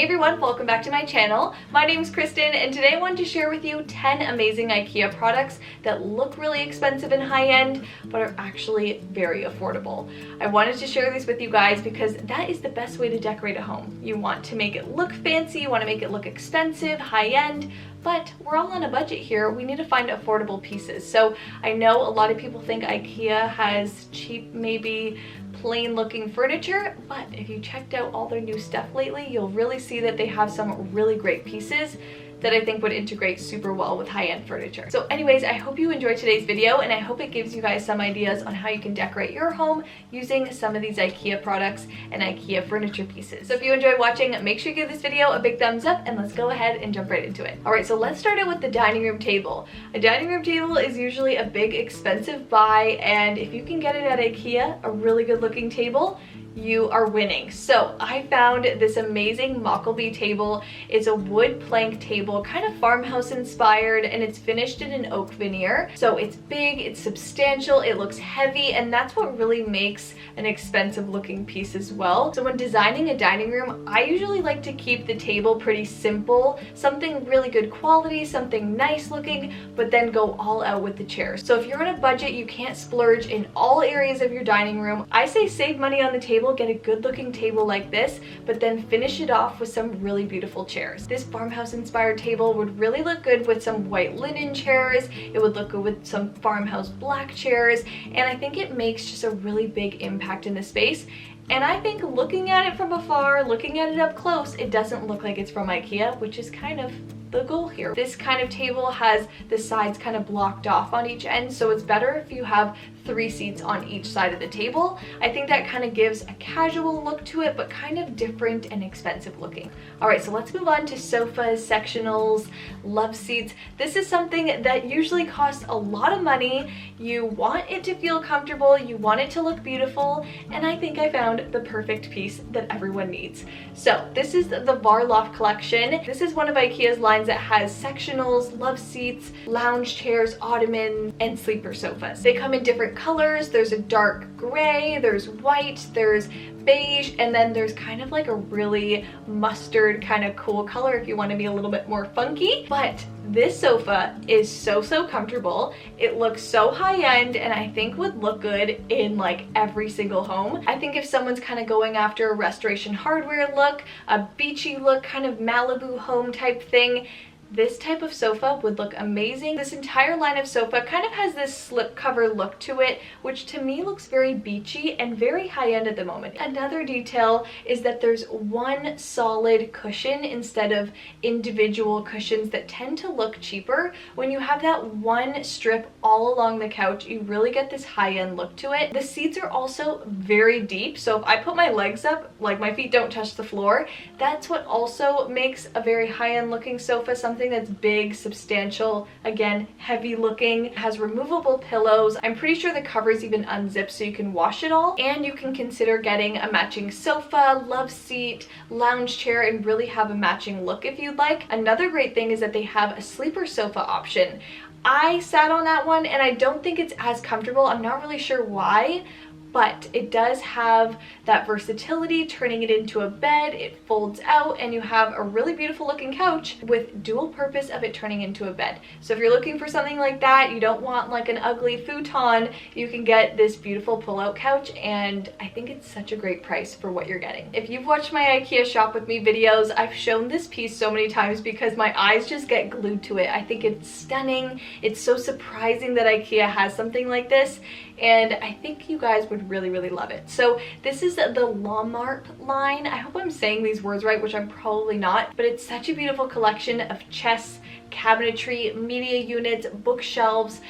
Hey everyone, welcome back to my channel. My name is Kristen and today I wanted to share with you 10 amazing IKEA products that look really expensive and high-end but are actually very affordable. I wanted to share these with you guys because that is the best way to decorate a home. You want to make it look fancy, you want to make it look expensive, high-end, but we're all on a budget here. We need to find affordable pieces. So I know a lot of people think IKEA has cheap, maybe plain looking furniture, but if you checked out all their new stuff lately, you'll really see that they have some really great pieces that I think would integrate super well with high-end furniture. So anyways, I hope you enjoyed today's video and I hope it gives you guys some ideas on how you can decorate your home using some of these IKEA products and IKEA furniture pieces. So if you enjoyed watching, make sure you give this video a big thumbs up and let's go ahead and jump right into it. Alright, so let's start out with the dining room table. A dining room table is usually a big expensive buy, and if you can get it at IKEA, a really good looking table, you are winning. So I found this amazing Mockleby table. It's a wood plank table, kind of farmhouse inspired, and it's finished in an oak veneer. So it's big, it's substantial, it looks heavy, and that's what really makes an expensive looking piece as well. So when designing a dining room, I usually like to keep the table pretty simple, something really good quality, something nice looking, but then go all out with the chairs. So if you're on a budget, you can't splurge in all areas of your dining room, I say save money on the table, get a good looking table like this, but then finish it off with some really beautiful chairs. This farmhouse inspired table would really look good with some white linen chairs, it would look good with some farmhouse black chairs, and I think it makes just a really big impact in the space. And I think looking at it from afar, looking at it up close, it doesn't look like it's from IKEA, which is kind of the goal here. This kind of table has the sides kind of blocked off on each end, so it's better if you have 3 seats on each side of the table. I think that kind of gives a casual look to it, but kind of different and expensive looking. Alright, so let's move on to sofas, sectionals, love seats. This is something that usually costs a lot of money. You want it to feel comfortable, you want it to look beautiful, and I think I found the perfect piece that everyone needs. So this is the Varloft collection. This is one of IKEA's lines that has sectionals, love seats, lounge chairs, ottoman, and sleeper sofas. They come in different colors. There's a dark gray, there's white, there's beige, and then there's kind of like a really mustard kind of cool color if you want to be a little bit more funky. But this sofa is so comfortable. It looks so high-end and I think would look good in like every single home. I think if someone's kind of going after a restoration hardware look, a beachy look, kind of Malibu home type thing, this type of sofa would look amazing. This entire line of sofa kind of has this slipcover look to it, which to me looks very beachy and very high-end at the moment. Another detail is that there's one solid cushion instead of individual cushions that tend to look cheaper. When you have that one strip all along the couch, you really get this high-end look to it. The seats are also very deep, so if I put my legs up, like my feet don't touch the floor, that's what also makes a very high-end looking sofa something that's big, substantial, again, heavy looking, has removable pillows. I'm pretty sure the covers even unzip so you can wash it all, and you can consider getting a matching sofa, love seat, lounge chair, and really have a matching look if you'd like. Another great thing is that they have a sleeper sofa option. I sat on that one and I don't think it's as comfortable. I'm not really sure why, but it does have that versatility, turning it into a bed, it folds out, and you have a really beautiful looking couch with dual purpose of it turning into a bed. So if you're looking for something like that, you don't want like an ugly futon, you can get this beautiful pull-out couch, and I think it's such a great price for what you're getting. If you've watched my IKEA shop with me videos, I've shown this piece so many times because my eyes just get glued to it. I think it's stunning. It's so surprising that IKEA has something like this, and I think you guys would really love it. So this is the Marck line. I hope I'm saying these words right, which I'm probably not, but it's such a beautiful collection of chests, cabinetry, media units, bookshelves.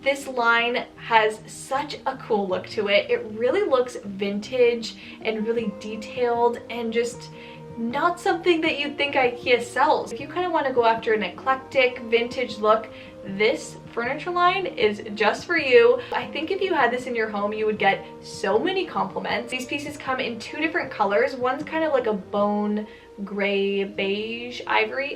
This line has such a cool look to it. It really looks vintage and really detailed and just not something that you'd think IKEA sells. If you kind of want to go after an eclectic vintage look, this furniture line is just for you. I think if you had this in your home, you would get so many compliments. These pieces come in 2 different colors. One's kind of like a bone gray, beige, ivory,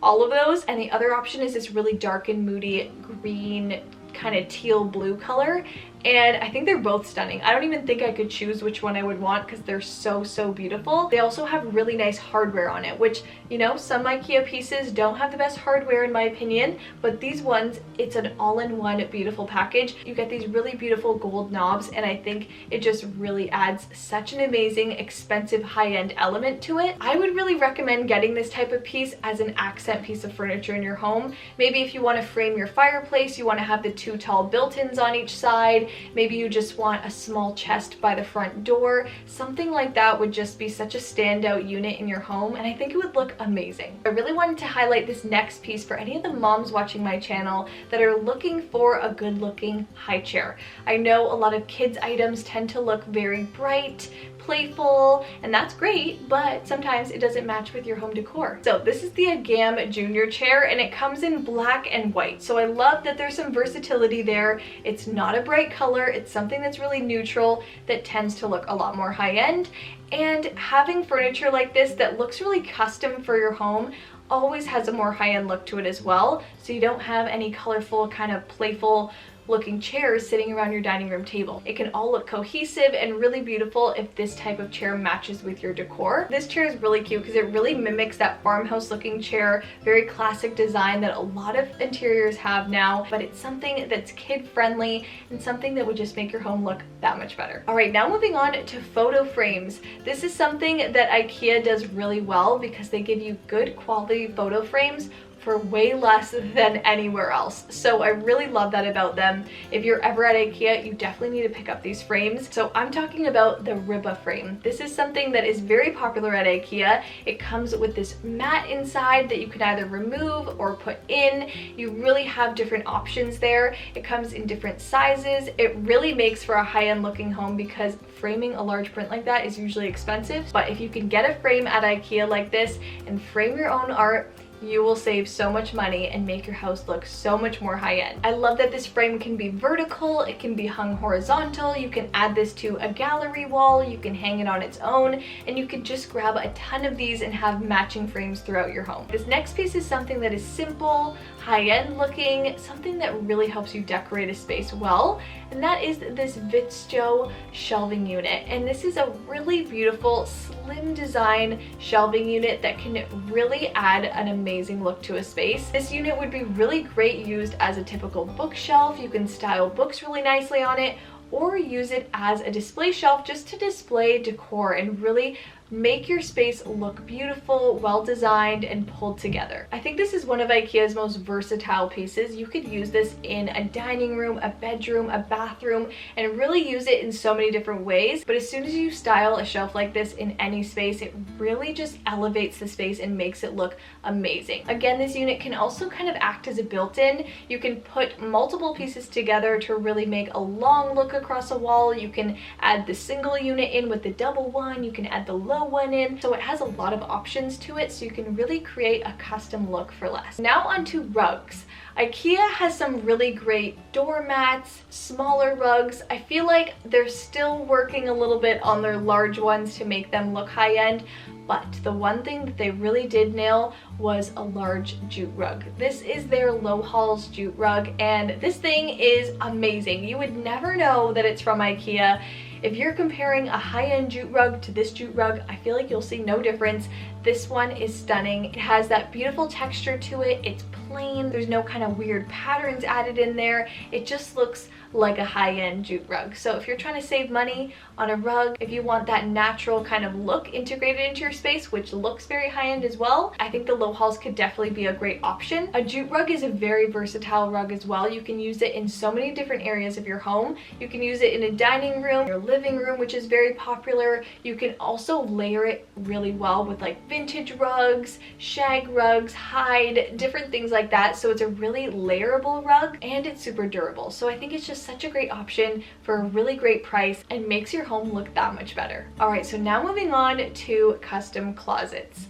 all of those. And the other option is this really dark and moody green, kind of teal blue color. and I think they're both stunning. I don't even think I could choose which one I would want because they're so beautiful. They also have really nice hardware on it, which, you know, some IKEA pieces don't have the best hardware in my opinion, but these ones, it's an all-in-one beautiful package. You get these really beautiful gold knobs, and I think it just really adds such an amazing, expensive, high-end element to it. I would really recommend getting this type of piece as an accent piece of furniture in your home. Maybe if you want to frame your fireplace, you want to have the two tall built-ins on each side, maybe you just want a small chest by the front door. Something like that would just be such a standout unit in your home, and I think it would look amazing. I really wanted to highlight this next piece for any of the moms watching my channel that are looking for a good looking high chair. I know a lot of kids items tend to look very bright, playful, and that's great, but sometimes it doesn't match with your home decor. So this is the Agam Junior chair, and it comes in black and white. So I love that there's some versatility there. It's not a bright color, it's something that's really neutral that tends to look a lot more high-end. And having furniture like this that looks really custom for your home always has a more high-end look to it as well, so you don't have any colorful, kind of playful looking chairs sitting around your dining room table. It can all look cohesive and really beautiful if this type of chair matches with your decor. This chair is really cute because it really mimics that farmhouse looking chair, very classic design that a lot of interiors have now, but it's something that's kid friendly and something that would just make your home look that much better. All right, now moving on to photo frames. This is something that IKEA does really well because they give you good quality photo frames for way less than anywhere else. So I really love that about them. If you're ever at IKEA, you definitely need to pick up these frames. So I'm talking about the RIPA frame. This is something that is very popular at IKEA. It comes with this mat inside that you can either remove or put in. You really have different options there. It comes in different sizes. It really makes for a high-end looking home because framing a large print like that is usually expensive. But if you can get a frame at IKEA like this and frame your own art, you will save so much money and make your house look so much more high-end. I love that this frame can be vertical, it can be hung horizontal, you can add this to a gallery wall, you can hang it on its own, and you can just grab a ton of these and have matching frames throughout your home. This next piece is something that is simple, high-end looking, something that really helps you decorate a space well, and that is this Vitjo shelving unit. And this is a really beautiful, slim design shelving unit that can really add an amazing look to a space. This unit would be really great used as a typical bookshelf. You can style books really nicely on it, or use it as a display shelf just to display decor and really make your space look beautiful, well designed, and pulled together. I think this is one of IKEA's most versatile pieces. You could use this in a dining room, a bedroom, a bathroom, and really use it in so many different ways. But as soon as you style a shelf like this in any space, it really just elevates the space and makes it look amazing. Again, this unit can also kind of act as a built-in. You can put multiple pieces together to really make a long look across a wall. You can add the single unit in with the double one. You can add the low one in. So it has a lot of options to it, so you can really create a custom look for less. Now onto rugs. IKEA has some really great doormats, smaller rugs. I feel like they're still working a little bit on their large ones to make them look high-end, but the one thing that they really did nail was a large jute rug. This is their Low Halls jute rug, and this thing is amazing. You would never know that it's from IKEA. If you're comparing a high-end jute rug to this jute rug, I feel like you'll see no difference. This one is stunning. It has that beautiful texture to it. It's plain. There's no kind of weird patterns added in there. It just looks like a high-end jute rug. So if you're trying to save money on a rug, if you want that natural kind of look integrated into your space, which looks very high-end as well, I think the Low Halls could definitely be a great option. A jute rug is a very versatile rug as well. You can use it in so many different areas of your home. You can use it in a dining room, your living room, which is very popular. You can also layer it really well with like vintage rugs, shag rugs, hide, different things like that. So it's a really layerable rug and it's super durable. So I think it's just such a great option for a really great price and makes your home look that much better. All right, so now moving on to custom closets.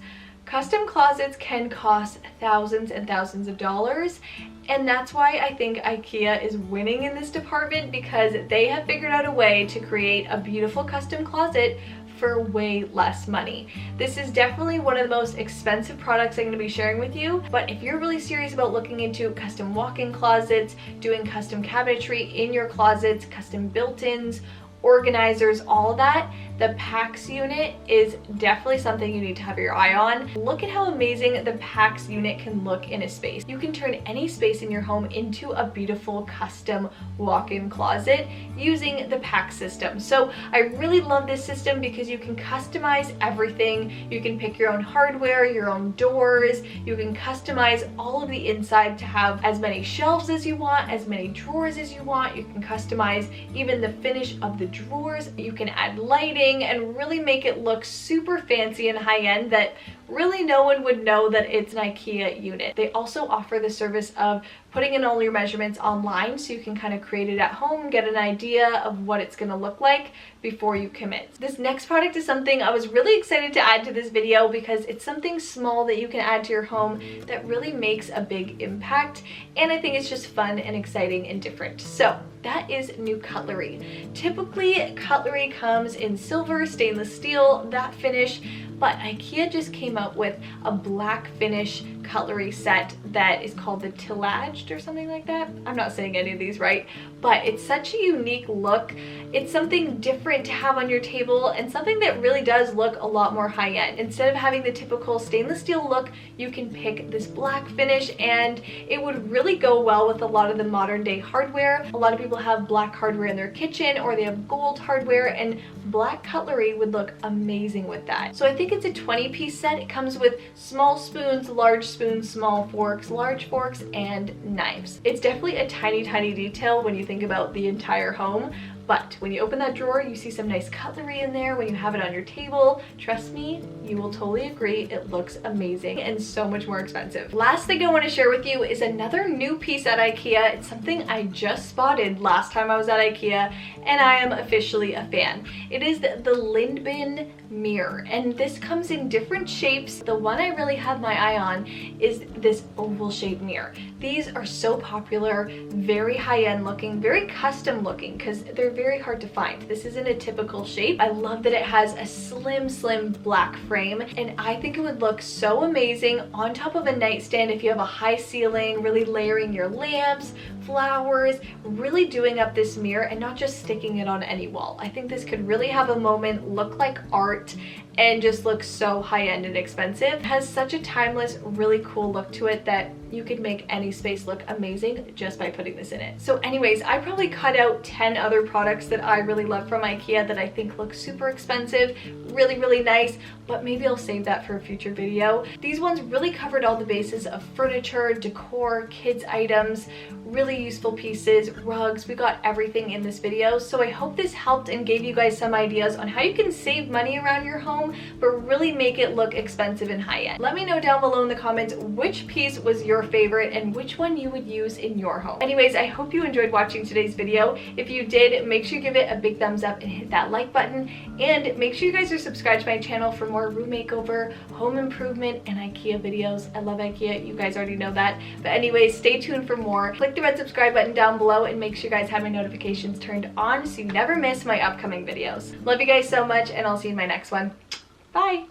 Custom closets can cost thousands and thousands of dollars, and that's why I think IKEA is winning in this department, because they have figured out a way to create a beautiful custom closet for way less money. This is definitely one of the most expensive products I'm going to be sharing with you, but if you're really serious about looking into custom walk-in closets, doing custom cabinetry in your closets, custom built-ins, organizers, all of that, the Paks unit is definitely something you need to have your eye on. Look at how amazing the Paks unit can look in a space. You can turn any space in your home into a beautiful custom walk-in closet using the Paks system. So I really love this system because you can customize everything. You can pick your own hardware, your own doors. You can customize all of the inside to have as many shelves as you want, as many drawers as you want. You can customize even the finish of the drawers. You can add lighting and really make it look super fancy and high-end that really no one would know that it's an IKEA unit. They also offer the service of putting in all your measurements online so you can kind of create it at home, get an idea of what it's going to look like before you commit. This next product is something I was really excited to add to this video because it's something small that you can add to your home that really makes a big impact, and I think it's just fun and exciting and different. So that is new cutlery. Typically, cutlery comes in silver, stainless steel, that finish, but IKEA just came out with a black finish cutlery set that is called the Two Latched or something like that. I'm not saying any of these right, but it's such a unique look. It's something different to have on your table and something that really does look a lot more high-end. Instead of having the typical stainless steel look, you can pick this black finish and it would really go well with a lot of the modern day hardware. A lot of people have black hardware in their kitchen or they have gold hardware, and black cutlery would look amazing with that. So I think it's a 20-piece set. It comes with small spoons, large spoons, small forks, large forks, and knives. It's definitely a tiny, tiny detail when you think about the entire home, but when you open that drawer, you see some nice cutlery in there. When you have it on your table, trust me, you will totally agree, it looks amazing and so much more expensive. Last thing I want to share with you is another new piece at IKEA. It's something I just spotted last time I was at IKEA, and I am officially a fan. It is the Lint bin mirror, and this comes in different shapes. The one I really have my eye on is this oval shaped mirror. These are so popular, very high-end looking, very custom looking, because they're very hard to find. This isn't a typical shape. I love that it has a slim black frame, and I think it would look so amazing on top of a nightstand if you have a high ceiling, really layering your lamps, flowers, really doing up this mirror and not just sticking it on any wall. I think this could really have a moment, look like art, and just look so high-end and expensive. It has such a timeless, really cool look to it that you could make any space look amazing just by putting this in it. So anyways, I probably cut out 10 other products that I really love from IKEA that I think look super expensive, really nice, but maybe I'll save that for a future video. These ones really covered all the bases of furniture, decor, kids items, really useful pieces, rugs. We got everything in this video. So I hope this helped and gave you guys some ideas on how you can save money around your home, but really make it look expensive and high-end. Let me know down below in the comments which piece was your favorite and which one you would use in your home. Anyways, I hope you enjoyed watching today's video. If you did, make sure you give it a big thumbs up and hit that like button, and make sure you guys are subscribed to my channel for more room makeover, home improvement, and IKEA videos. I love IKEA, you guys already know that. But anyways, stay tuned for more. Click the red subscribe button down below and make sure you guys have my notifications turned on so you never miss my upcoming videos. Love you guys so much, and I'll see you in my next one. Bye!